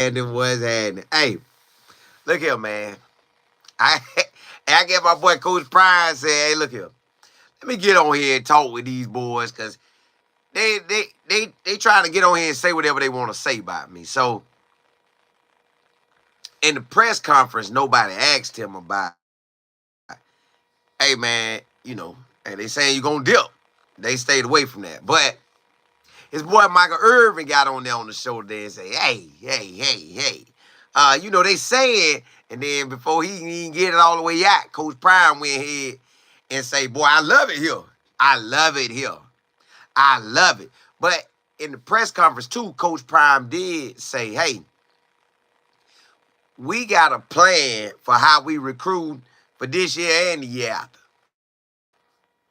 And what's happening? Hey, look here, man. I I get my boy Coach Prime said, hey, look here. Let me get on here and talk with these boys because they trying to get on here and say whatever they want to say about me. So in the press conference, nobody asked him about, hey man, and they saying you gonna dip. They stayed away from that. But his boy Michael Irvin got on there on the show today and say, hey. They saying, and then before he can even get it all the way out, Coach Prime went ahead and say, boy, I love it here. I love it here. I love it. But in the press conference, too, Coach Prime did say, hey, we got a plan for how we recruit for this year and the year after.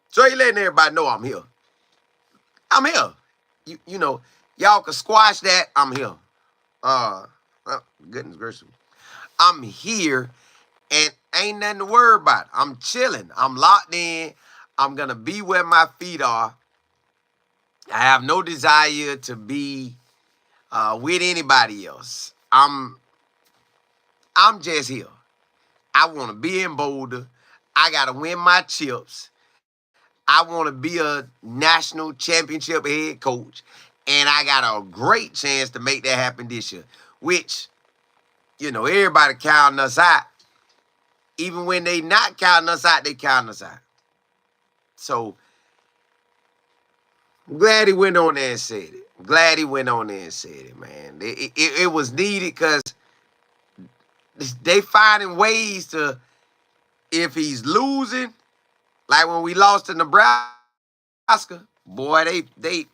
So he letting everybody know I'm here. I'm here. Y'all can squash that. I'm here. Goodness gracious. I'm here and ain't nothing to worry about. I'm chilling. I'm locked in. I'm going to be where my feet are. I have no desire to be with anybody else. I'm just here. I want to be in Boulder. I got to win my chips. I want to be a national championship head coach. And I got a great chance to make that happen this year. Which, everybody counting us out. Even when they not counting us out, they counting us out. So, I'm glad he went on there and said it. I'm glad he went on there and said it, man. It was needed because they finding ways to, if he's losing, like when we lost to Nebraska, boy, they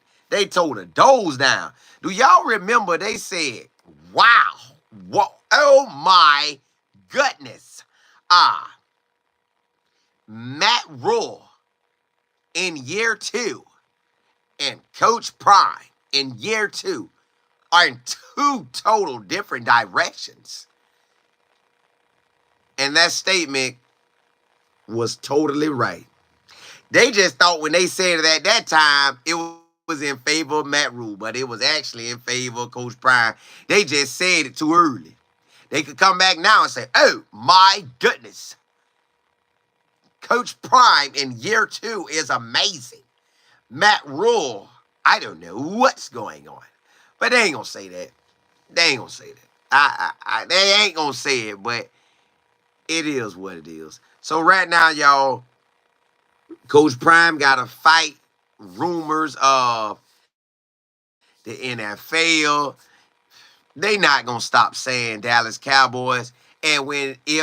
told the doors down. Do y'all remember they said, wow, oh my goodness. Matt Rule in year 2 and Coach Prime in year 2 are in 2 total different directions. And that statement was totally right. They just thought when they said it at that time, it was in favor of Matt Rule, but it was actually in favor of Coach Prime. They just said it too early. They could come back now and say, oh, my goodness. Coach Prime in year 2 is amazing. Matt Rule, I don't know what's going on. But they ain't going to say that. They ain't going to say that. They ain't going to say it, but it is what it is. So right now, y'all, Coach Prime got to fight rumors of the NFL. They not going to stop saying Dallas Cowboys. And when they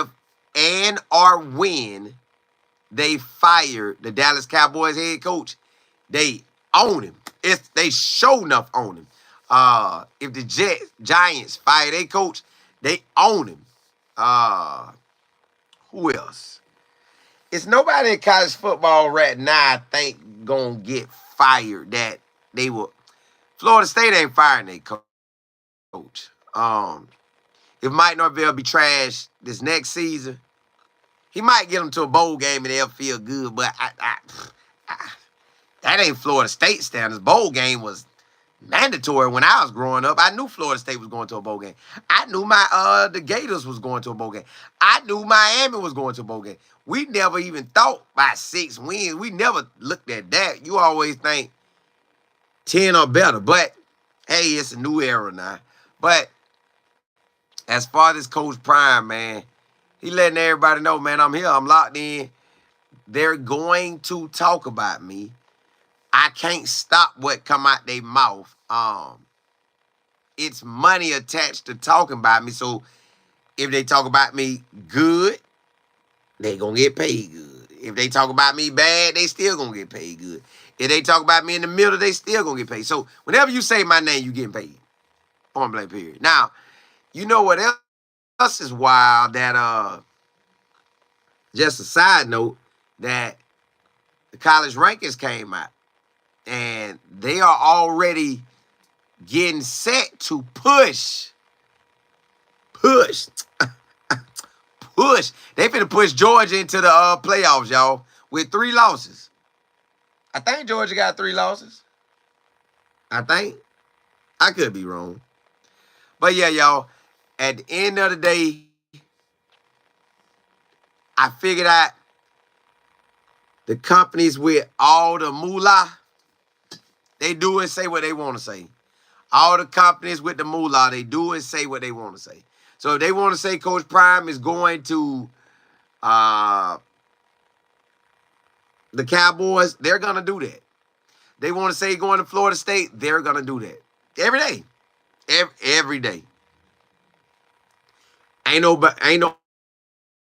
fire the Dallas Cowboys head coach, they own him. They show enough own him. If the Giants fire their coach, they own him. Who else? It's nobody in college football right now, I think, gonna get fired that they will. Florida State ain't firing their coach. If Mike Norvell be trash this next season, he might get them to a bowl game and they'll feel good, but that ain't Florida State standards. Bowl game was mandatory when I was growing up. I knew Florida State was going to a bowl game. I knew the Gators was going to a bowl game. I knew Miami was going to a bowl game. We never even thought by 6 wins. We never looked at that. You always think 10 or better. But, hey, it's a new era now. But as far as Coach Prime, man, he letting everybody know, man, I'm here. I'm locked in. They're going to talk about me. I can't stop what come out their mouth. It's money attached to talking about me. So if they talk about me good, they gonna get paid good. If they talk about me bad, they still gonna get paid good. If they talk about me in the middle, they still gonna get paid. So whenever you say my name, you getting paid. Point blank period. Now, you know what else is wild? That just a side note, that the college rankings came out. And they are already getting set to push. They finna push Georgia into the playoffs, y'all, with 3 losses. I think Georgia got 3 losses. I think. I could be wrong. But yeah, y'all, at the end of the day, I figured out the companies with all the moolah, they do and say what they want to say. All the companies with the moolah, they do and say what they want to say. So if they want to say Coach Prime is going to the Cowboys, they're going to do that. They want to say going to Florida State, they're going to do that. Every day. Every day. Ain't no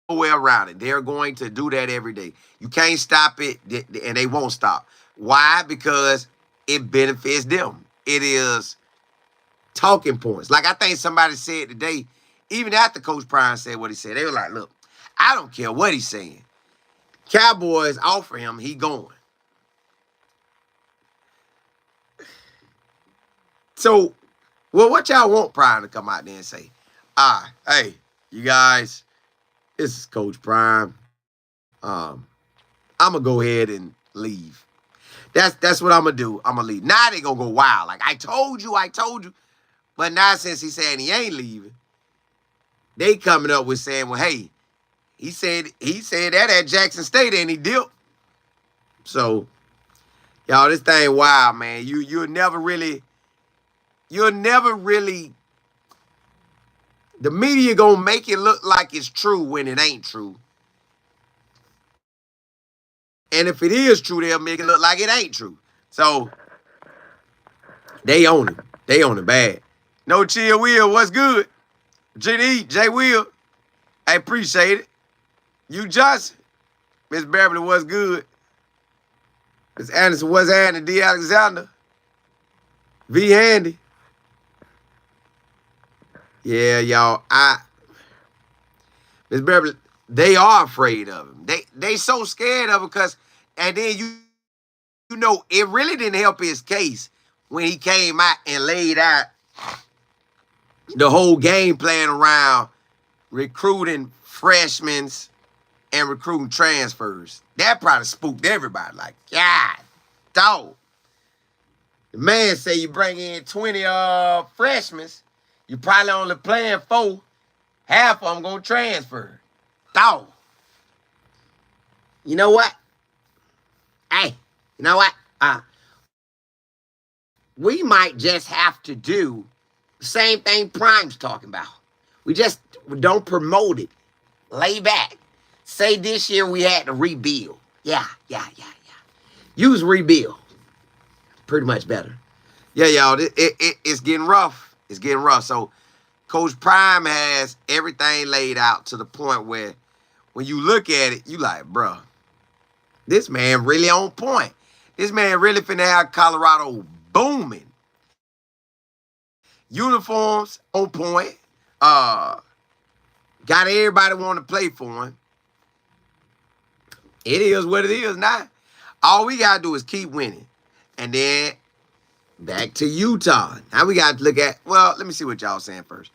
way around it. They're going to do that every day. You can't stop it, and they won't stop. Why? Because it benefits them. It is talking points. Like I think somebody said today, even after Coach Prime said what he said, they were like, look, I don't care what he's saying. Cowboys offer him, he going. So, well, what y'all want Prime to come out there and say? Hey, you guys, this is Coach Prime. I'm gonna go ahead and leave. That's what I'm gonna do. I'm gonna leave. Now they gonna go wild. Like I told you. But now since he's saying he ain't leaving, they coming up with saying, well, hey, he said that at Jackson State and he dipped. So, y'all, this thing wild, man. You'll never really. The media gonna make it look like it's true when it ain't true. And if it is true, they'll make it look like it ain't true. So they own it. They own it bad. No Chill Will, what's good? J Will, I appreciate it. You Johnson, Miss Beverly, what's good? Miss Anderson, what's happening? D. Alexander, V. Handy. Yeah, y'all. Miss Beverly, they are afraid of him. They so scared of him because, and then you know, it really didn't help his case when he came out and laid out the whole game plan around recruiting freshmen and recruiting transfers. That probably spooked everybody. Like, God, dog. The man say you bring in 20 freshmen, you probably only playing 4. Half of them gonna transfer. Dog. You know what? Hey, you know what? We might just have to do the same thing Prime's talking about. We just don't promote it. Lay back. Say this year we had to rebuild. Yeah. Use rebuild. Pretty much better. Yeah, y'all, it's getting rough. It's getting rough. So Coach Prime has everything laid out to the point where when you look at it, you like, bruh, this man really on point. This man really finna have Colorado booming. Uniforms on point. Got everybody want to play for him. It is what it is now. All we got to do is keep winning. And then back to Utah. Now we got to look at, well, let me see what y'all saying first.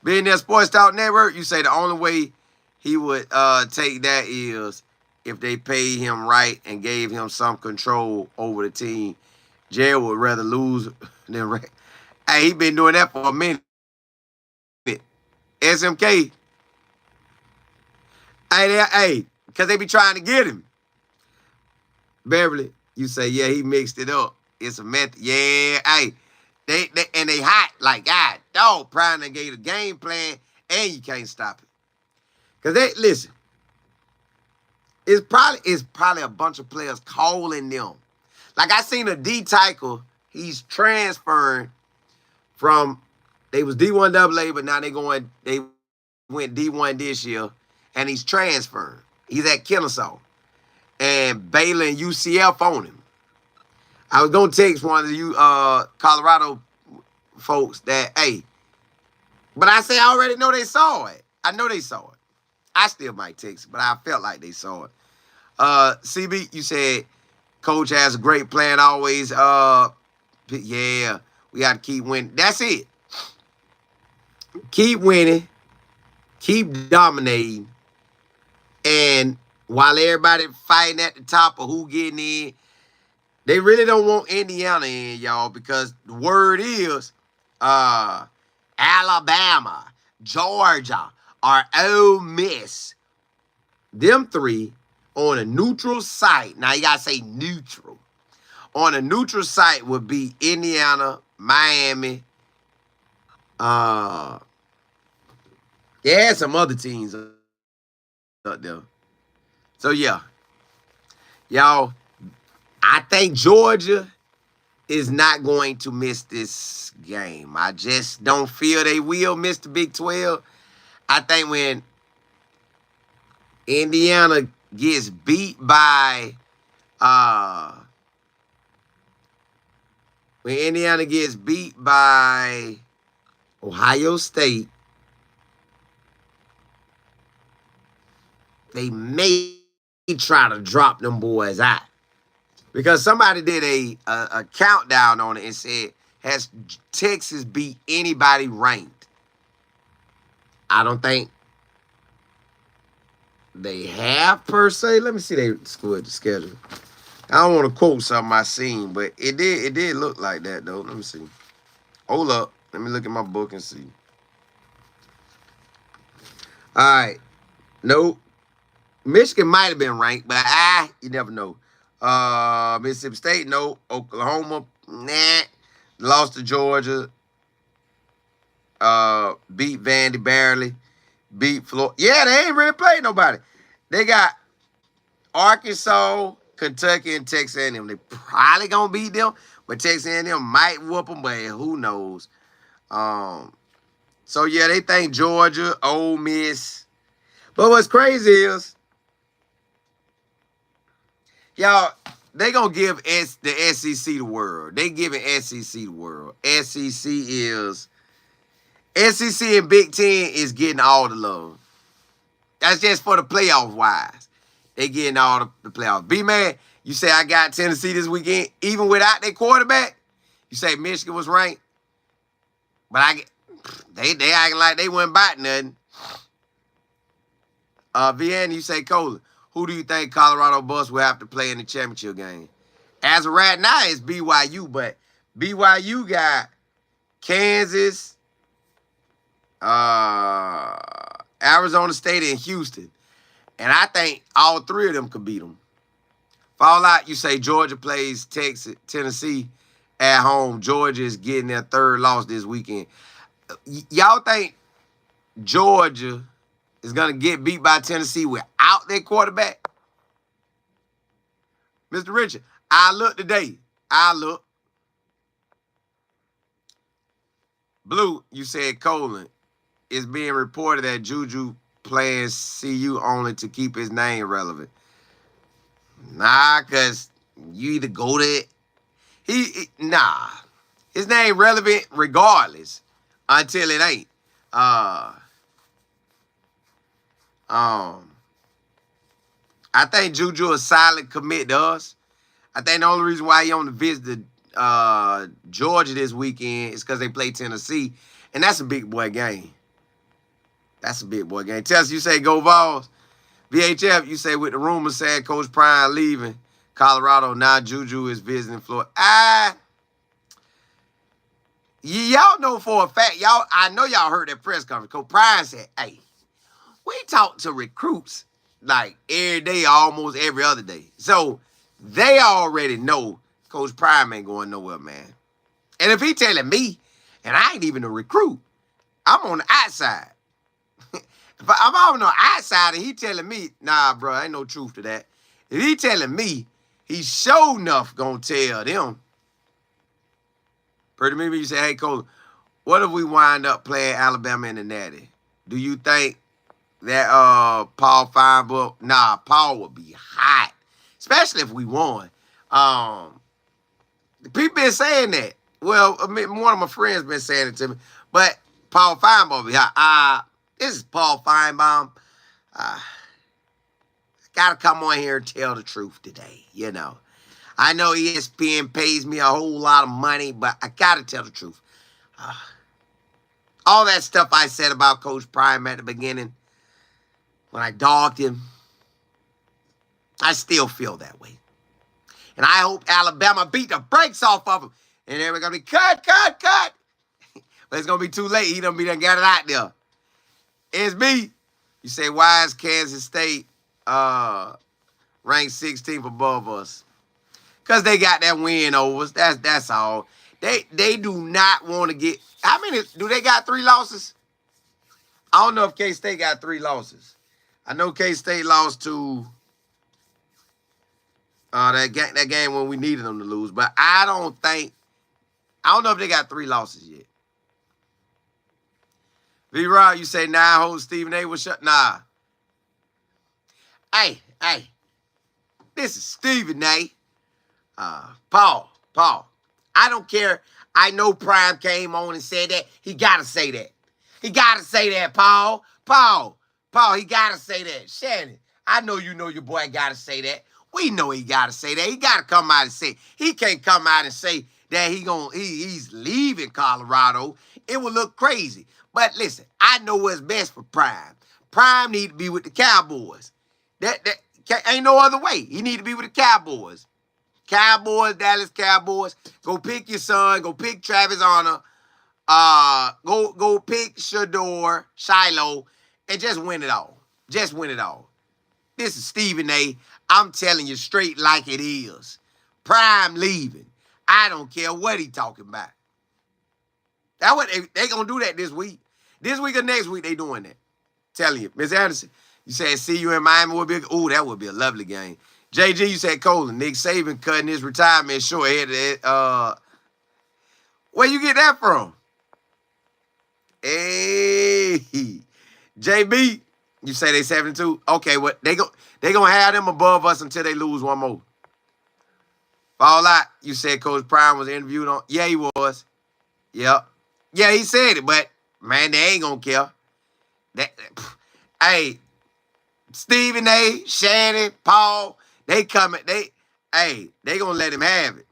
Being there Sports Talk Network, you say the only way he would take that is if they paid him right and gave him some control over the team. Jerry would rather lose than hey, he been doing that for a minute. SMK. Hey, because they be trying to get him. Beverly, you say, yeah, he mixed it up. It's a method. Yeah, hey. They hot. Like, God, dog, Prime done gave a game plan, and you can't stop it. Because listen, it's probably a bunch of players calling them. Like, I seen a D tackle, he's transferring from, they was D1 AA, but now they went D1 this year, and he's transferring. He's at Kennesaw. And Baylor and UCF on him. I was going to text one of you Colorado folks that, hey, but I say I already know they saw it. I know they saw it. I still might text it, but I felt like they saw it. CB, you said Coach has a great plan always. Yeah, we got to keep winning. That's it. Keep winning. Keep dominating. And while everybody fighting at the top of who getting in, they really don't want Indiana in, y'all, because the word is Alabama, Georgia, or Ole Miss, them three on a neutral site. Now you gotta say neutral. On a neutral site would be Indiana, Miami. Yeah, some other teams up there. So yeah, y'all, I think Georgia is not going to miss this game. I just don't feel they will miss the Big 12. I think Indiana gets beat by when Indiana gets beat by Ohio State, they may try to drop them boys out. Because somebody did a countdown on it and said, has Texas beat anybody ranked? I don't think they have, per se. Let me see their schedule. I don't want to quote something I seen, but it did look like that, though. Let me see. Hold up. Let me look at my book and see. All right. Nope. Michigan might have been ranked, but you never know. Mississippi State, no. Oklahoma, nah. Lost to Georgia. Beat Vandy barely. Beat Florida. Yeah, they ain't really played nobody. They got Arkansas, Kentucky, and Texas A&M. They probably gonna beat them, but Texas A&M might whoop them, but who knows? So yeah, they think Georgia, Ole Miss. But what's crazy is, y'all, they gonna give the SEC the world. They giving SEC the world. SEC and Big Ten is getting all the love. That's just for the playoff wise. They getting all the playoffs. B-Man, you say I got Tennessee this weekend, even without their quarterback. You say Michigan was ranked, but they acting like they wouldn't bite nothing. Vienna, you say Cola. Who do you think Colorado Bucks will have to play in the championship game? As of right now, it's BYU, but BYU got Kansas, Arizona State, and Houston. And I think all three of them could beat them. Fallout, you say Georgia plays Tennessee at home. Georgia is getting their third loss this weekend. Y'all think Georgia is going to get beat by Tennessee without their quarterback? Mr. Richard, I look today. Blue, you said Colin. It's being reported that Juju playing CU only to keep his name relevant. Nah, because you either go to it. Nah. His name relevant regardless until it ain't. I think Juju is silent commit to us. I think the only reason why he on the visit Georgia this weekend is because they play Tennessee, and that's a big boy game. Tess, you say go Vols. VHF, you say with the rumors saying Coach Prime leaving Colorado, now Juju is visiting Florida. Y'all know for a fact, I know y'all heard that press conference. Coach Prime said, hey, we talk to recruits like every day, almost every other day. So they already know Coach Prime ain't going nowhere, man. And if he telling me, and I ain't even a recruit, I'm on the outside. If I'm on the outside and he telling me, nah, bro, ain't no truth to that. If he telling me, he sure enough gonna tell them. Pretty maybe you say, hey, Cole, what if we wind up playing Alabama in the Natty? Do you think that Paul Feinberg? Nah, Paul would be hot, especially if we won. People been saying that. Well, one of my friends been saying it to me, but Paul Feinberg would be hot. This is Paul Feinbaum. Gotta come on here and tell the truth today, you know. I know ESPN pays me a whole lot of money, but I gotta tell the truth. All that stuff I said about Coach Prime at the beginning, when I dogged him, I still feel that way. And I hope Alabama beat the brakes off of him. And then we're gonna be cut. But it's gonna be too late. He done got it out there. SB, you say, why is Kansas State ranked 16th above us? Because they got that win over us. That's all. They do not want to get. How many do they got? 3 losses? I don't know if K-State got 3 losses. I know K-State lost to that game when we needed them to lose, but I don't know if they got 3 losses yet. V-Rod, you say 9 holes Stephen A was shut. Nah. Hey, this is Stephen A. Paul. I don't care. I know Prime came on and said that. He got to say that. He got to say that, Paul, he got to say that. Shannon, I know you know your boy got to say that. We know he got to say that. He got to come out and say. He can't come out and say that he's leaving Colorado. It would look crazy. But listen, I know what's best for Prime. Prime need to be with the Cowboys. That ain't no other way. He need to be with the Cowboys. Cowboys, Dallas Cowboys. Go pick your son. Go pick Travis Honor. Go pick Shiloh, and just win it all. Just win it all. This is Stephen A. I'm telling you straight like it is. Prime leaving. I don't care what he talking about. That what they gonna do that this week. This week or next week they doing that. Telling you, Miss Anderson. You said see you in Miami would be. Ooh, that would be a lovely game. JG, you said Colin. Nick Saban cutting his retirement short ahead of that. Where you get that from? Hey, JB, you say they 7-2. Okay, what they gonna have them above us until they lose one more. Fall out. You said Coach Prime was interviewed on. Yeah, he was. Yep. Yeah, he said it, but man, they ain't gonna care. Hey, Stephen A, Shannon, Paul, they coming. They gonna let him have it.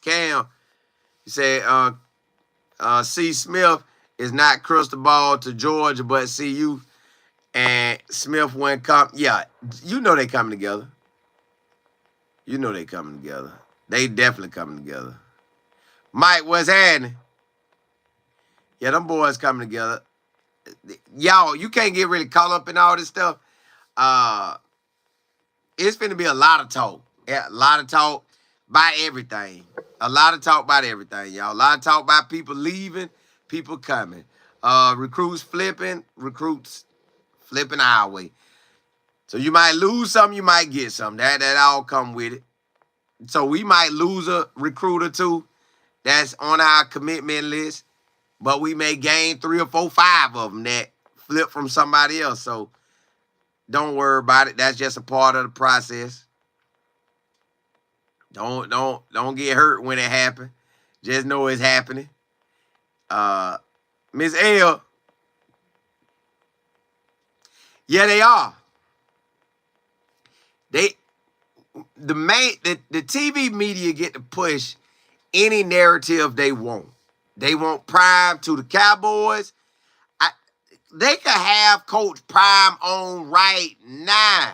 Cam, you said C. Smith is not crystal ball to Georgia, but CU and Smith went come. Yeah, you know they coming together. You know they coming together. They definitely coming together. Mike, what's happening? Yeah, them boys coming together. Y'all, you can't get really caught up in all this stuff. It's finna be a lot of talk. Yeah, a lot of talk about everything. A lot of talk about everything, y'all. A lot of talk about people leaving, people coming. Recruits flipping our way. So you might lose something, you might get something. That all come with it. So we might lose a recruit or two that's on our commitment list, but we may gain 3 or 4, 5 of them that flip from somebody else. So don't worry about it. That's just a part of the process. Don't get hurt when it happens. Just know it's happening. Miss L. Yeah, they are. The TV media get to push any narrative they want. They want Prime to the Cowboys. They could have Coach Prime on right now.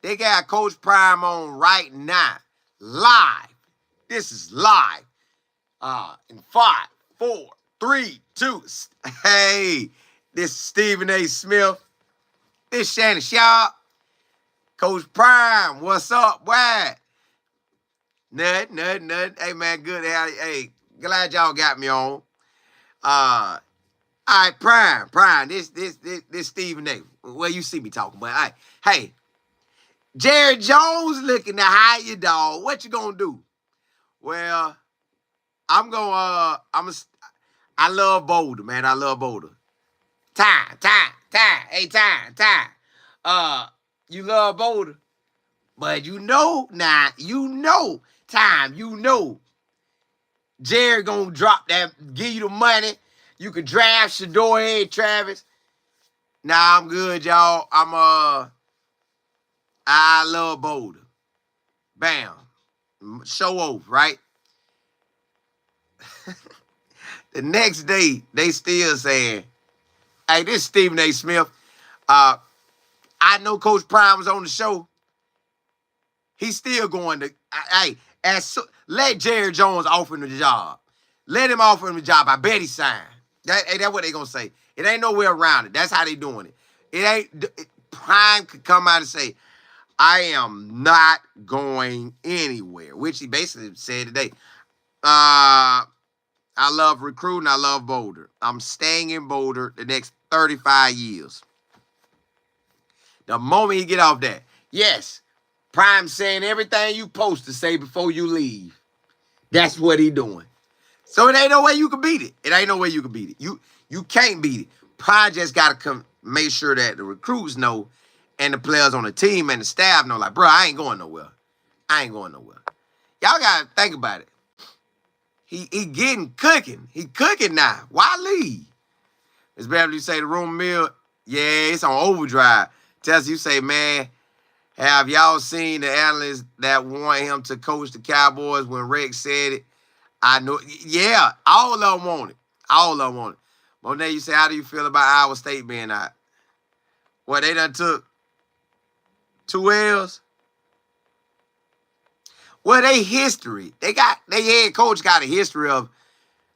They got Coach Prime on right now. Live. This is live. In 5, 4, 3, 2. Hey, this is Stephen A. Smith. This is Shannon Sharp. Coach Prime, what's up, boy? Nothing. Hey, man, good. Hey, glad y'all got me on. All right, Prime. This Stephen A. Well, you see me talking, but all right. Hey, Jerry Jones looking to hire you, dog. What you gonna do? Well, I love Boulder, man. I love Boulder. Time. Hey, time. You love Boulder. But you know, Jerry gonna drop that, give you the money. You could draft Shador Head Travis. Nah, I'm good, y'all. I love Boulder. Bam. Show off, right? The next day, they still saying, hey, this is Stephen A. Smith. I know Coach Prime was on the show. He's still going to, let Jerry Jones offer him the job. Let him offer him the job. I bet he signed. That's what they gonna say. It ain't no way around it. That's how they doing it. It ain't Prime could come out and say, I am not going anywhere, which he basically said today. I love recruiting. I love Boulder. I'm staying in Boulder the next 35 years. The moment he get off that, yes, Prime saying everything you supposed to say before you leave. That's what he doing. So it ain't no way you can beat it. It ain't no way you can beat it. You can't beat it. Prime just got to come make sure that the recruits know and the players on the team and the staff know, like, bro, I ain't going nowhere. I ain't going nowhere. Y'all got to think about it. He getting cooking. He cooking now. Why leave? It's better you say the room mill, yeah, it's on overdrive. Tells you say, man, have y'all seen the analysts that want him to coach the Cowboys when Rex said it? I know, yeah, all of them want it. All of them want it. Monet, you say, how do you feel about Iowa State being out? Well, they done took 2 L's. Well, they history. They head coach got a history of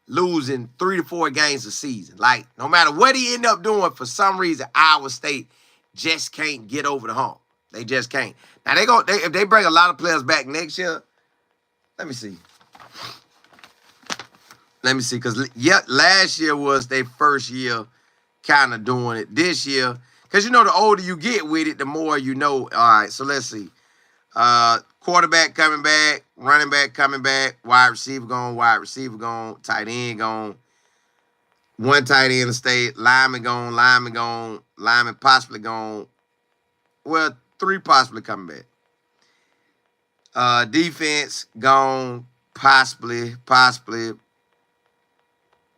losing 3 to 4 games a season. Like, no matter what he end up doing, for some reason, Iowa State just can't get over the hump. They just can't. Now, if they bring a lot of players back next year, let me see. Let me see, because last year was their first year kind of doing it. This year, because, the older you get with it, the more you know. All right, so let's see. Quarterback coming back, running back coming back, wide receiver gone, tight end gone, 1 tight end to stay, lineman gone, lineman possibly gone. Well, 3 possibly coming back. Defense gone, possibly.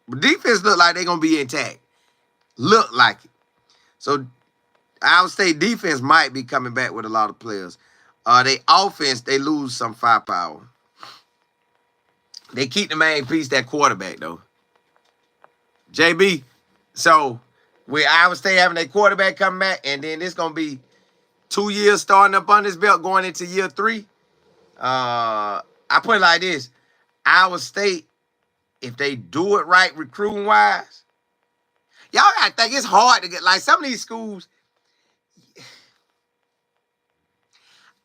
But defense look like they're going to be intact. Look like it. So, Iowa State defense might be coming back with a lot of players. They offense, they lose some firepower. They keep the main piece, that quarterback, though. JB, so with Iowa State having their quarterback coming back, and then it's going to be 2 years starting up on this belt going into year 3. I put it like this. Iowa State, if they do it right recruiting-wise, y'all got to think it's hard to get, like some of these schools,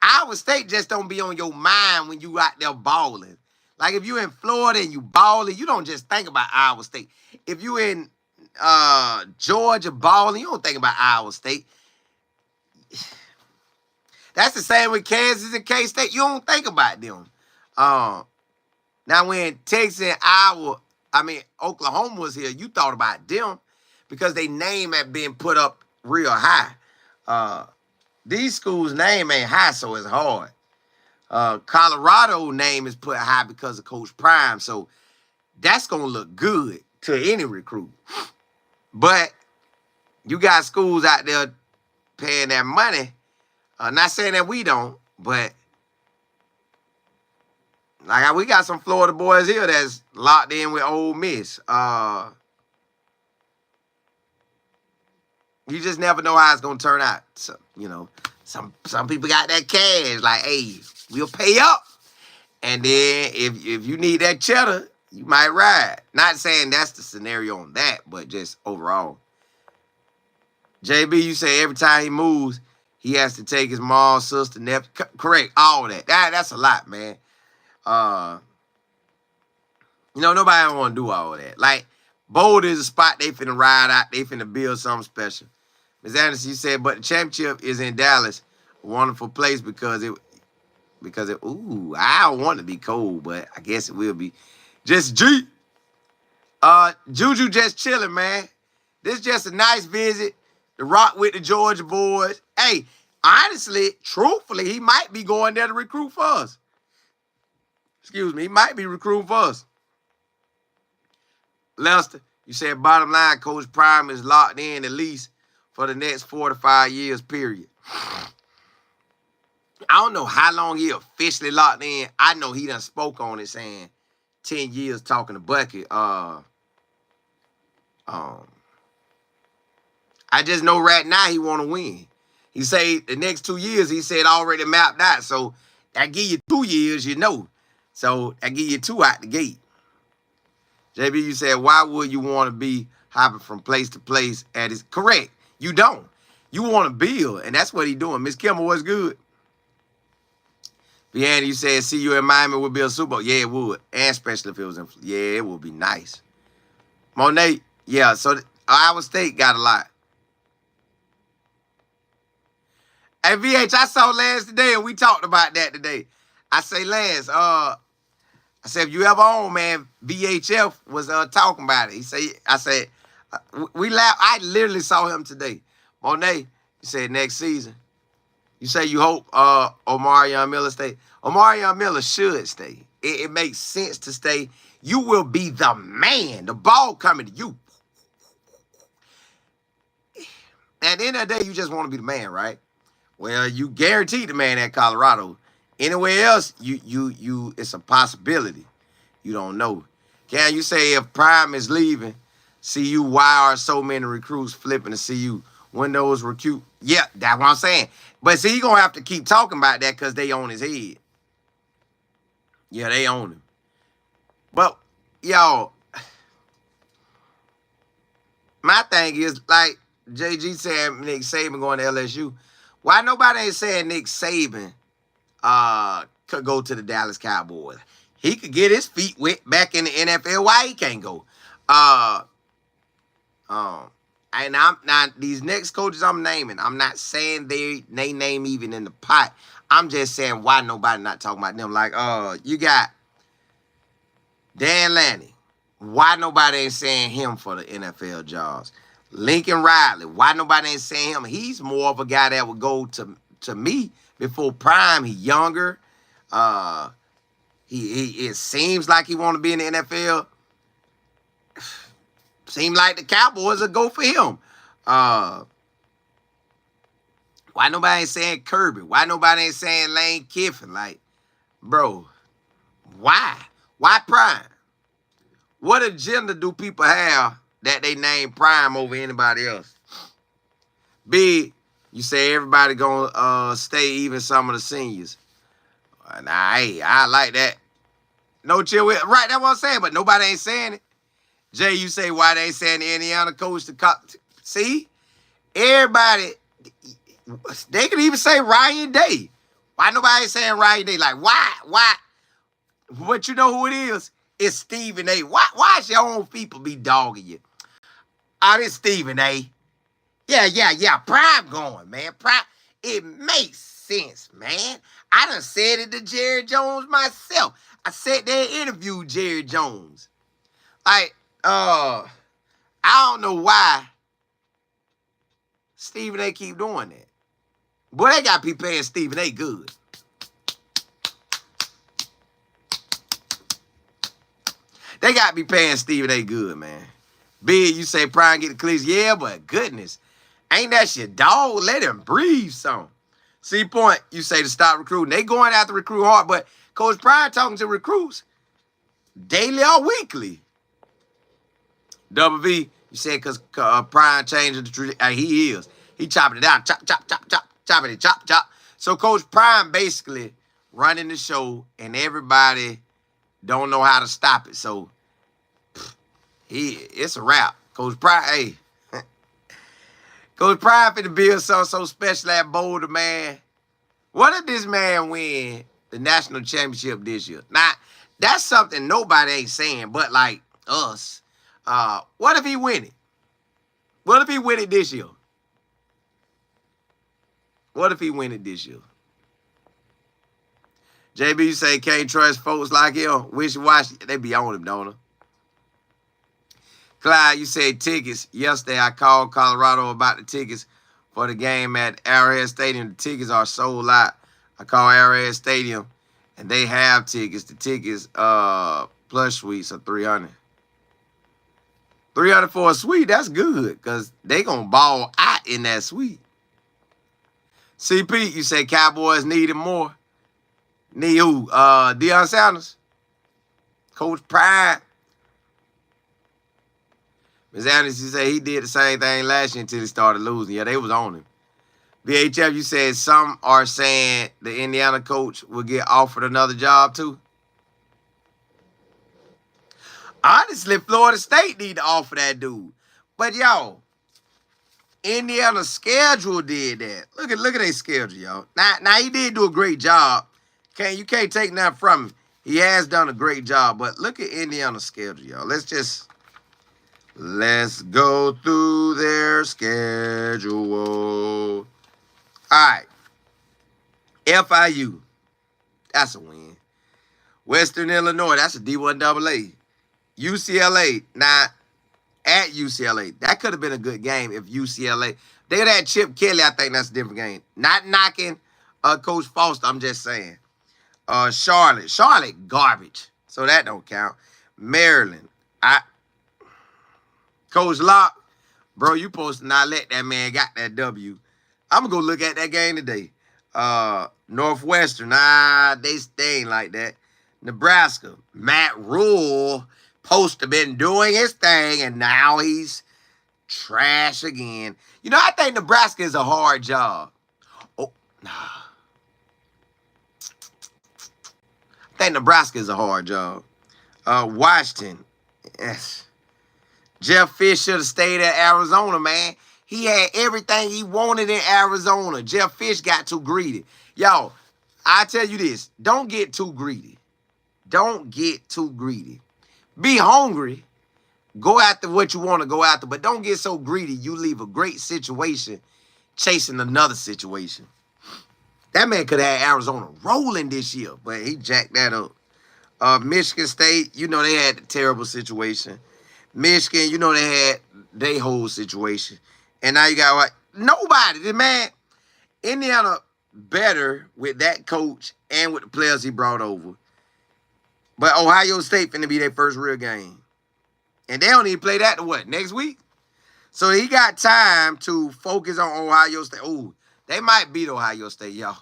Iowa State just don't be on your mind when you out there balling. Like if you in Florida and you balling, you don't just think about Iowa State. If you in Georgia balling, you don't think about Iowa State. That's the same with Kansas and K-State. You don't think about them. Now when Texas and Oklahoma was here, you thought about them because their name had been put up real high. These schools' name ain't high, so it's hard. Colorado name is put high because of Coach Prime, so that's going to look good to any recruit. But you got schools out there paying that money. Not saying that we don't, but like we got some Florida boys here that's locked in with Ole Miss. You just never know how it's going to turn out. So, some people got that cash. Like, hey, we'll pay up. And then if you need that cheddar, you might ride. Not saying that's the scenario on that, but just overall. JB, you say every time he moves, he has to take his mom, sister, nephew. Correct, all that. That's a lot, man. Nobody don't want to do all that. Like, Boulder is a spot they finna ride out. They finna build something special. Ms. Anderson, you said, but the championship is in Dallas. A wonderful place because it, I don't want to be cold, but I guess it will be. Just G. Juju just chilling, man. This just a nice visit to rock with the Georgia boys. Hey, honestly, truthfully, he might be going there to recruit for us. Excuse me, he might be recruiting for us. Lester, you said bottom line, Coach Prime is locked in at least for the next 4 to 5 years, period. I don't know how long he officially locked in. I know he done spoke on it saying 10 years talking to Bucket. I just know right now he want to win. He say the next 2 years, he said already mapped out. So that give you 2 years, So I give you 2 out the gate. JB, you said, why would you want to be hopping from place to place at his correct? You don't. You want to build, and that's what he doing. Miss Kimmel, what's good? Deanna, you said, see you in Miami would be a Super Bowl. Yeah, it would. And especially if it was in, yeah, it would be nice. Monet, yeah, so Iowa State got a lot. Hey, VH, I saw Lance today, and we talked about that today. I say, Lance, I said, if you ever on, man, VHF was talking about it. He said, I said, we laugh. I literally saw him today. Monet, he said, next season. You say you hope Omarion Miller stay. Omarion Miller should stay. It makes sense to stay. You will be the man. The ball coming to you. At the end of the day, you just want to be the man, right? Well, you guaranteed the man at Colorado. Anywhere else, you it's a possibility. You don't know. Can you say if Prime is leaving, CU, why are so many recruits flipping to CU? When those recruit, yeah, that's what I'm saying. But see, you're going to have to keep talking about that because they own his head. Yeah, they own him. But, y'all, my thing is, like JG said, Nick Saban going to LSU. Why nobody ain't saying Nick Saban could go to the Dallas Cowboys? He could get his feet wet back in the NFL. Why he can't go? And I'm not, these next coaches I'm naming, I'm not saying they name even in the pot. I'm just saying why nobody not talking about them. Like, you got Dan Lanning. Why nobody ain't saying him for the NFL jobs? Lincoln Riley. Why nobody ain't saying him? He's more of a guy that would go to me before Prime. He younger. It seems like he want to be in the NFL. Seem like the Cowboys will go for him. Why nobody ain't saying Kirby? Why nobody ain't saying Lane Kiffin? Like, bro, why? Why Prime? What agenda do people have that they name Prime over anybody else? B, you say everybody gonna stay, even some of the seniors. Nah, hey, I like that. No chill with right. That's what I'm saying, but nobody ain't saying it. Jay, you say why they ain't saying the Indiana coach to see? Everybody, they could even say Ryan Day. Why nobody ain't saying Ryan Day? Like, why? But you know who it is? It's Stephen A. Why is your own people be dogging you? It's Stephen A. Yeah. Prime going, man. Prime. It makes sense, man. I done said it to Jerry Jones myself. I sat there and interviewed Jerry Jones. Like, I don't know why Stephen A keep doing that. Boy, they got people paying Stephen A good. They got to be paying Stephen A good, man. Big, you say Prime get the cleats. Yeah, but goodness. Ain't that shit, dog? Let him breathe some. C Point, you say to stop recruiting. They going after recruit hard, but Coach Prime talking to recruits daily or weekly. Double V, you said because Prime changed the tradition. He is. He chopping it down. Chop, chop, chop, chop. Chopping it, chop, chop. So Coach Prime basically running the show, and everybody don't know how to stop it. So it's a wrap. Coach Prime, hey. Coach Prime finna build something so special at Boulder, man. What if this man win the national championship this year? Now, that's something nobody ain't saying, but like us. What if he win it? What if he win it this year? What if he win it this year? JB, you say can't trust folks like him. Wishy-washy. They be on him, don't they? Clyde, you said tickets. Yesterday, I called Colorado about the tickets for the game at Arrowhead Stadium. The tickets are sold out. I called Arrowhead Stadium, and they have tickets. The tickets, plush suites are $300. $300 for a suite, that's good, because they going to ball out in that suite. CP, you say Cowboys need him more. Need who? DEION Sanders? Coach Pride? Ms. Anderson, you say he did the same thing last year until he started losing. Yeah, they was on him. VHF, you said some are saying the Indiana coach will get offered another job too. Honestly, Florida State need to offer that dude. But y'all, Indiana's schedule did that. Look at their schedule, y'all. Now he did do a great job. You can't take nothing from him. He has done a great job. But look at Indiana's schedule, y'all. Let's go through their schedule. All right. FIU. That's a win. Western Illinois. That's a D1 AA. UCLA. Now, at UCLA, that could have been a good game if UCLA. They had Chip Kelly. I think that's a different game. Not knocking Coach Foster. I'm just saying. Charlotte, garbage. So that don't count. Maryland. Coach Locke, bro, you supposed to not let that man got that W. I'm going to go look at that game today. Northwestern, they ain't like that. Nebraska, Matt Rule, supposed to been doing his thing, and now he's trash again. You know, I think Nebraska is a hard job. Oh, nah. I think Nebraska is a hard job. Washington, yes. Jeff Fish should have stayed at Arizona, man. He had everything he wanted in Arizona. Jeff Fish got too greedy. Y'all, I tell you this. Don't get too greedy. Don't get too greedy. Be hungry. Go after what you want to go after, but don't get so greedy you leave a great situation chasing another situation. That man could have had Arizona rolling this year, but he jacked that up. Michigan State, you know they had a terrible situation. Michigan, you know they had their whole situation. And now you got what? Nobody. Man, Indiana better with that coach and with the players he brought over. But Ohio State finna be their first real game. And they don't even play that to what? Next week? So he got time to focus on Ohio State. Oh, they might beat Ohio State, y'all.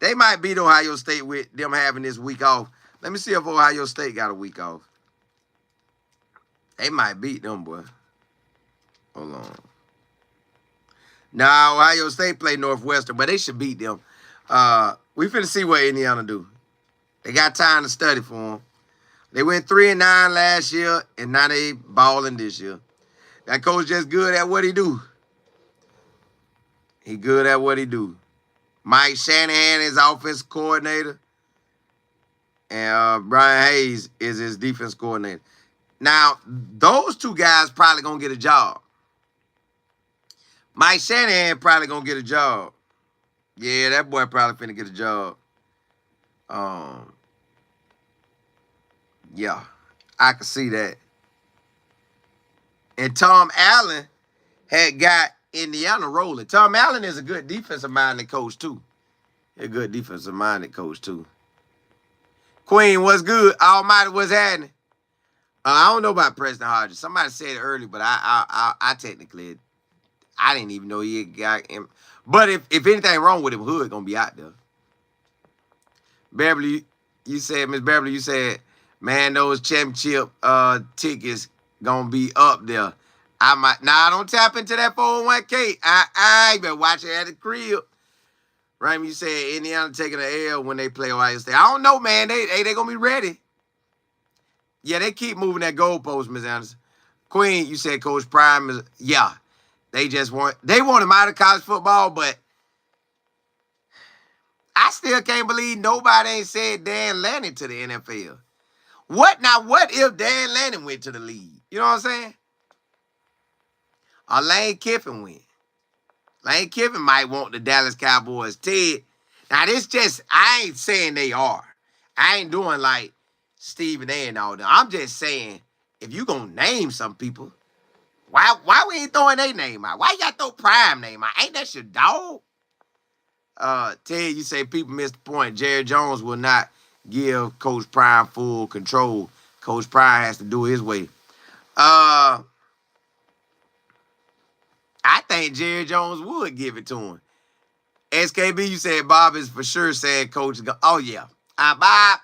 They might beat Ohio State with them having this week off. Let me see if Ohio State got a week off. They might beat them, boy. Hold on. Now, Ohio State play Northwestern, but they should beat them. We finna see what Indiana do. They got time to study for them. They went 3-9 last year, and now they balling this year. That coach just good at what he do. He good at what he do. Mike Shanahan is offensive coordinator, and Brian Hayes is his defense coordinator. Now, those two guys probably going to get a job. Mike Shanahan probably going to get a job. Yeah, that boy probably finna get a job. Yeah, I can see that. And Tom Allen had got Indiana rolling. Tom Allen is a good defensive-minded coach, too. A good defensive-minded coach, too. Queen, what's good? Almighty, what's happening? I don't know about Preston Hodges. Somebody said it earlier, but I technically, I didn't even know he got him. But if anything wrong with him, Hood gonna be out there. Beverly, you said, Miss Beverly, you said, man, those championship tickets gonna be up there. I don't tap into that 401k. I better watch it at the crib. Right? You said Indiana taking an L when they play Ohio State. I don't know, man. They gonna be ready. Yeah, they keep moving that goalpost, Ms. Anderson. Queen, you said Coach Prime is, yeah. They want him out of college football, but I still can't believe nobody ain't said Dan Lanning to the NFL. What if Dan Lanning went to the league? You know what I'm saying? Or Lane Kiffin went. Lane Kiffin might want the Dallas Cowboys. Ted, now I ain't saying they are. I ain't doing like Stephen A and all that. I'm just saying, if you gonna name some people, why we ain't throwing their name out? Why you gotta throw Prime name out? Ain't that your dog? Ted, you say people missed the point. Jerry Jones will not give Coach Prime full control. Coach Prime has to do it his way. I think Jerry Jones would give it to him. SKB, you said Bob is for sure saying Coach. Oh, yeah. Bob,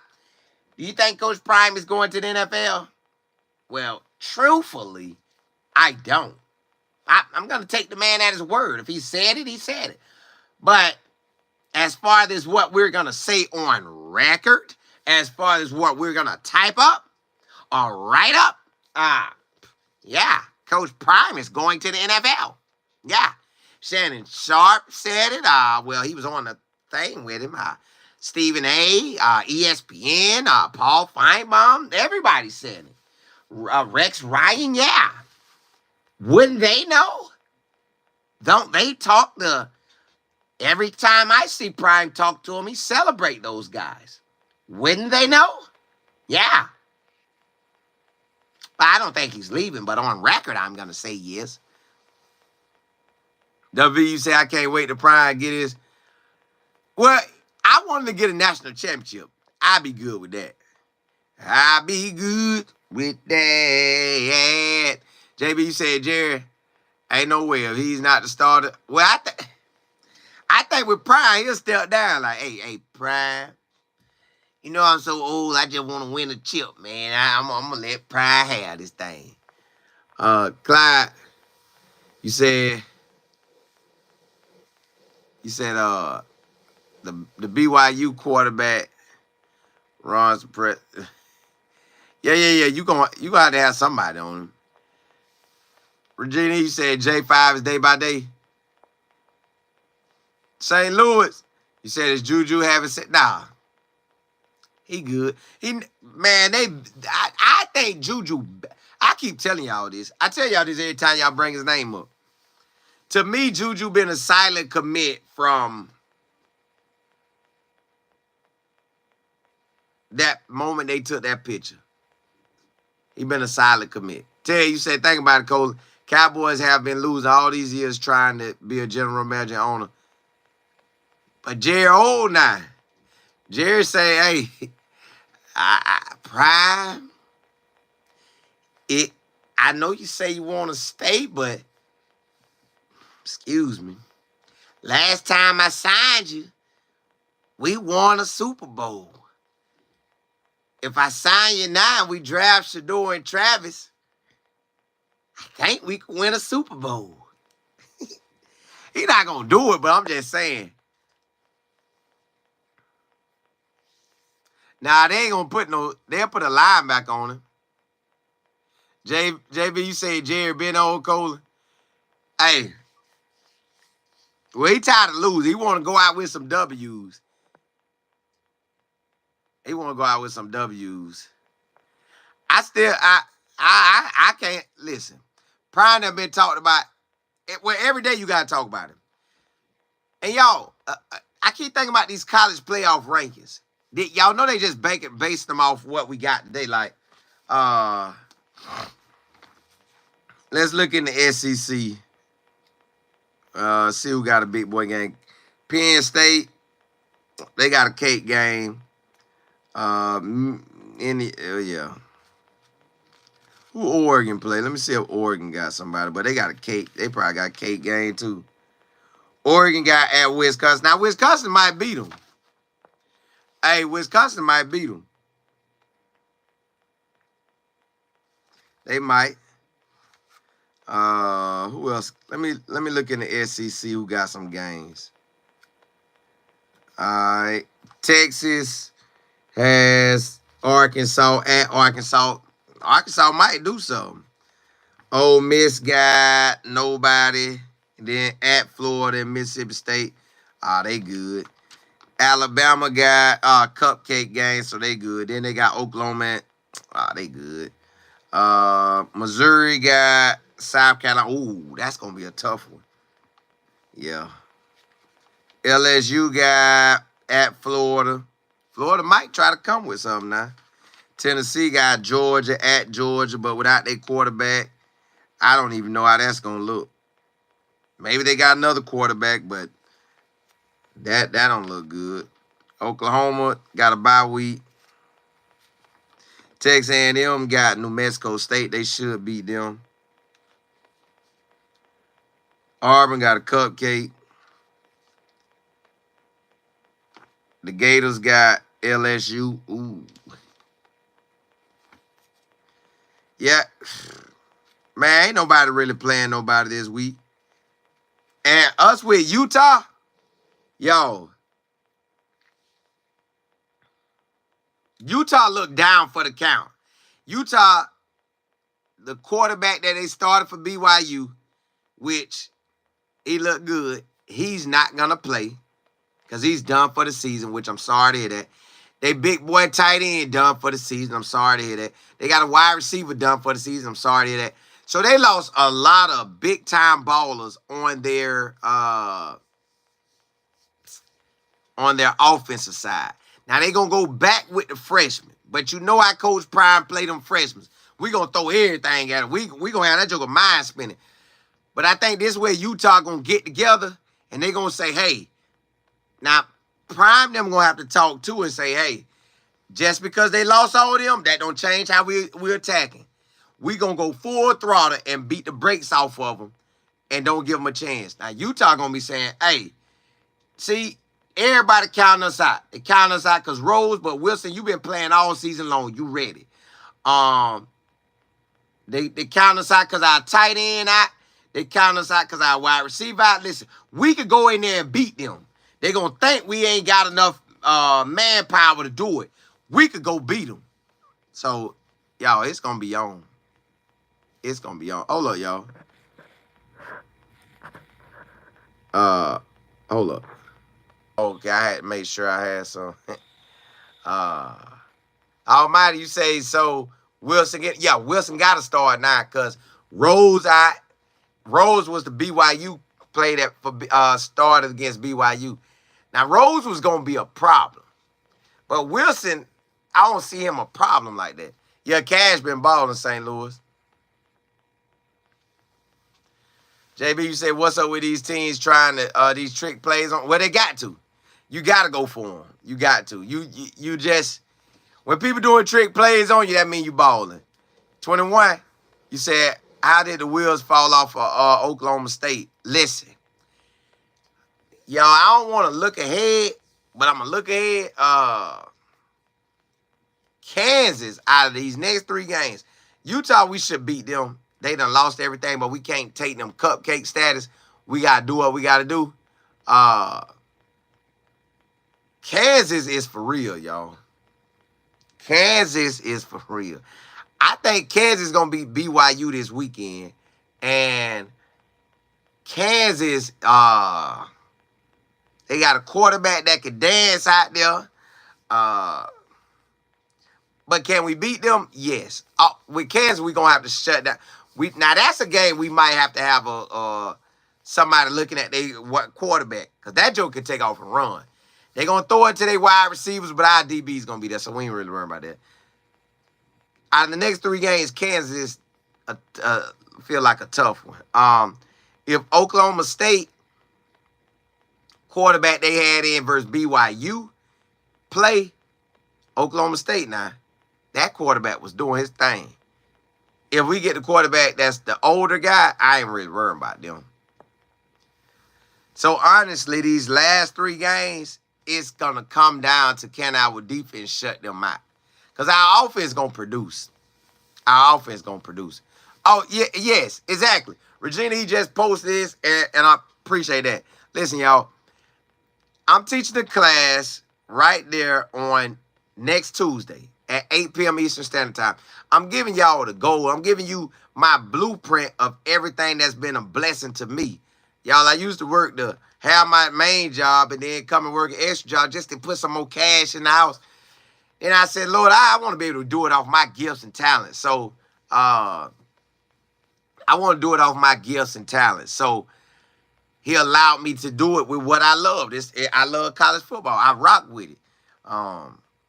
do you think Coach Prime is going to the NFL? Well, truthfully, I don't. I'm going to take the man at his word. If he said it, he said it. But as far as what we're going to say on record, as far as what we're going to type up or write up, Uh, yeah, Coach Prime is going to the NFL. Yeah. Shannon Sharp said it. Well, he was on the thing with him. Stephen A, ESPN, Paul Feinbaum, everybody said it. Rex Ryan, yeah. Wouldn't they know? Don't they talk to every time I see Prime talk to him, he celebrate those guys. Wouldn't they know? Yeah. I don't think he's leaving, but on record, I'm going to say yes. W, you say I can't wait to Prime get his. Well, I wanted to get a national championship. I'd be good with that. I'd be good with that. JB, you said, Jerry, ain't no way if he's not the starter. Well, I think with Prime, he'll step down like, hey, Prime. You know I'm so old, I just want to win a chip, man. I'm going to let Prime have this thing. Clyde, you said the BYU quarterback, Ron's Yeah. You gonna have to have somebody on him. Regina, you said J5 is day by day. St. Louis, you said it's Juju having said nah. He good. I think Juju. I keep telling y'all this. I tell y'all this every time y'all bring his name up. To me, Juju been a silent commit from that moment they took that picture. He been a silent commit. Terry, you said, think about it, Cole. Cowboys have been losing all these years trying to be a general manager and owner. But Jerry old now. Jerry say, hey, Prime, I know you say you want to stay, but excuse me. Last time I signed you, we won a Super Bowl. If I sign you now and we draft Shador and Travis, I think we can win a Super Bowl. He's not going to do it, but I'm just saying. Nah, they ain't going to they'll put a linebacker on him. JB, you say Jerry been old Colin? Hey, well, he tired of losing. He want to go out with some W's. I can't listen. Prime have been talked about. Well, every day you gotta talk about him. And y'all, I keep thinking about these college playoff rankings. Y'all know they just based them off what we got today. Like, let's look in the SEC. See who got a big boy game. Penn State, they got a cake game. Yeah. Who Oregon play? Let me see if Oregon got somebody. But they got a cake. They probably got a cake game too. Oregon got at Wisconsin. Now, Wisconsin might beat them. Hey, Wisconsin might beat them. They might. Who else? Let me look in the SEC who got some games. All right. Texas has Arkansas at Arkansas. Arkansas might do something. Ole Miss got nobody. Then at Florida and Mississippi State. They good. Alabama got cupcake game, so they good. Then they got Oklahoma. They good. Missouri got South Carolina. Ooh, that's gonna be a tough one. Yeah. LSU got at Florida. Florida might try to come with something now. Tennessee got Georgia at Georgia, but without their quarterback, I don't even know how that's gonna look. Maybe they got another quarterback, but that don't look good. Oklahoma got a bye week. Texas A&M got New Mexico State. They should beat them. Auburn got a cupcake. The Gators got LSU. Ooh. Yeah. Man, ain't nobody really playing nobody this week. And us with Utah, yo. Utah looked down for the count. Utah, the quarterback that they started for BYU, which he looked good, he's not going to play because he's done for the season, which I'm sorry to hear that. They big boy tight end done for the season. I'm sorry to hear that. They got a wide receiver done for the season. I'm sorry to hear that. So they lost a lot of big-time ballers on their offensive side. Now they're going to go back with the freshmen. But you know how Coach Prime played them freshmen. We're going to throw everything at them. We going to have that joke of mind spinning. But I think this way Utah going to get together and they're going to say, hey, now Prime them going to have to talk to and say, hey, just because they lost all of them, that don't change how we're attacking. We're going to go full throttle and beat the brakes off of them and don't give them a chance. Now, Utah going to be saying, hey, see, everybody counting us out. They counting us out because Rose, but Wilson, you've been playing all season long. You ready. They counting us out because our tight end out. They counting us out because our wide receiver out. Listen, we could go in there and beat them. They're going to think we ain't got enough manpower to do it. We could go beat them. So, y'all, it's going to be on. It's going to be on. Hold up, y'all. Hold up. Okay, I had to make sure I had some. Almighty, you say so Wilson get, yeah, Wilson got to start now because Rose was the BYU play that for started against BYU. Now, Rose was going to be a problem. But Wilson, I don't see him a problem like that. Yeah, Cash been balling in St. Louis. JB, you say, what's up with these teams trying to, these trick plays on? Well, they got to. You got to go for them. You got to. You just, when people doing trick plays on you, that mean you balling. 21, you said, how did the wheels fall off of Oklahoma State? Listen, y'all, I don't want to look ahead, but I'm going to look ahead. Kansas, out of these next 3 games, Utah, we should beat them. They done lost everything, but we can't take them cupcake status. We got to do what we got to do. Kansas is for real, y'all. Kansas is for real. I think Kansas is going to beat BYU this weekend. And Kansas, they got a quarterback that can dance out there. But can we beat them? Yes. With Kansas, we're going to have to shut down. Now, that's a game we might have to have somebody looking at what quarterback. Because that joke can take off and run. They're going to throw it to their wide receivers, but our DB is going to be there, so we ain't really worried about that. Out of the next 3 games, Kansas feel like a tough one. If Oklahoma State quarterback they had in versus BYU play, Oklahoma State now, that quarterback was doing his thing. If we get the quarterback that's the older guy, I ain't really worried about them. So, honestly, these last 3 games, it's going to come down to can our defense shut them out. Because our offense going to produce. Our offense going to produce. Oh, yeah, yes, exactly. Regina, he just posted this, and I appreciate that. Listen, y'all, I'm teaching the class right there on next Tuesday at 8 p.m. Eastern Standard Time. I'm giving y'all the goal. I'm giving you my blueprint of everything that's been a blessing to me. Y'all, I used to work have my main job and then come and work an extra job just to put some more cash in the house. And I said, Lord, I want to be able to do it off my gifts and talents. So I want to do it off my gifts and talents. So he allowed me to do it with what I love. I love college football. I rock with it.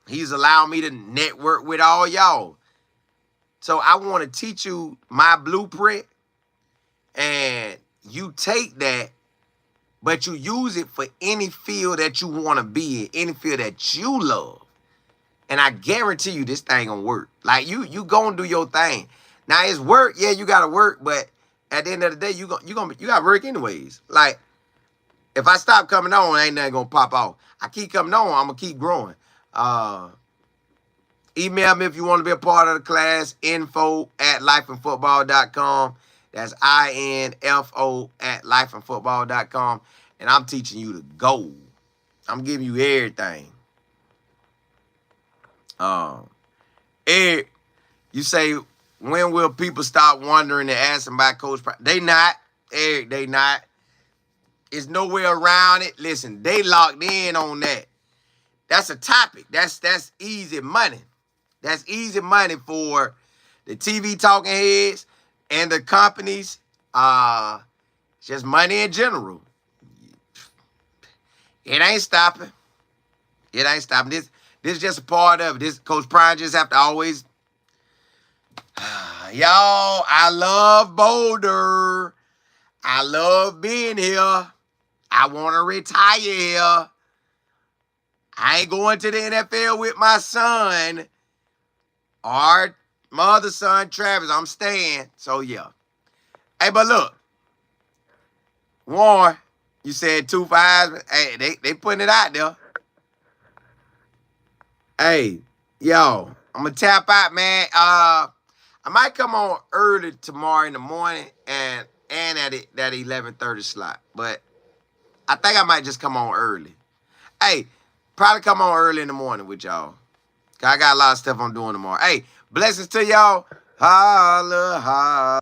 He's allowed me to network with all y'all. So I want to teach you my blueprint, and you take that, but you use it for any field that you want to be in, any field that you love. And I guarantee you this thing gonna work. Like, you gonna do your thing. Now, it's work. Yeah, you got to work, but at the end of the day, you got to work anyways. Like, if I stop coming on, ain't nothing going to pop off. I keep coming on, I'm going to keep growing. Email me if you want to be a part of the class, info@lifeandfootball.com. That's info@lifeandfootball.com. And I'm teaching you the goal. I'm giving you everything. Eric, you say, when will people stop wondering and asking about Coach Prime? They not, Eric. They not. It's nowhere around it. Listen, they locked in on that. That's a topic. That's easy money. That's easy money for the TV talking heads and the companies. Just money in general. It ain't stopping. It ain't stopping. This is just a part of it. This Coach Prime just have to always. Y'all, I love Boulder. I love being here. I want to retire here. I ain't going to the NFL with my son or my other son, Travis. I'm staying. So, yeah. Hey, but look. Warren, you said 2 5. Hey, they putting it out there. Hey, yo, I'm going to tap out, man. I might come on early tomorrow in the morning and at that 11:30 slot. But I think I might just come on early. Hey, probably come on early in the morning with y'all. I got a lot of stuff I'm doing tomorrow. Hey, blessings to y'all. Holla, holla.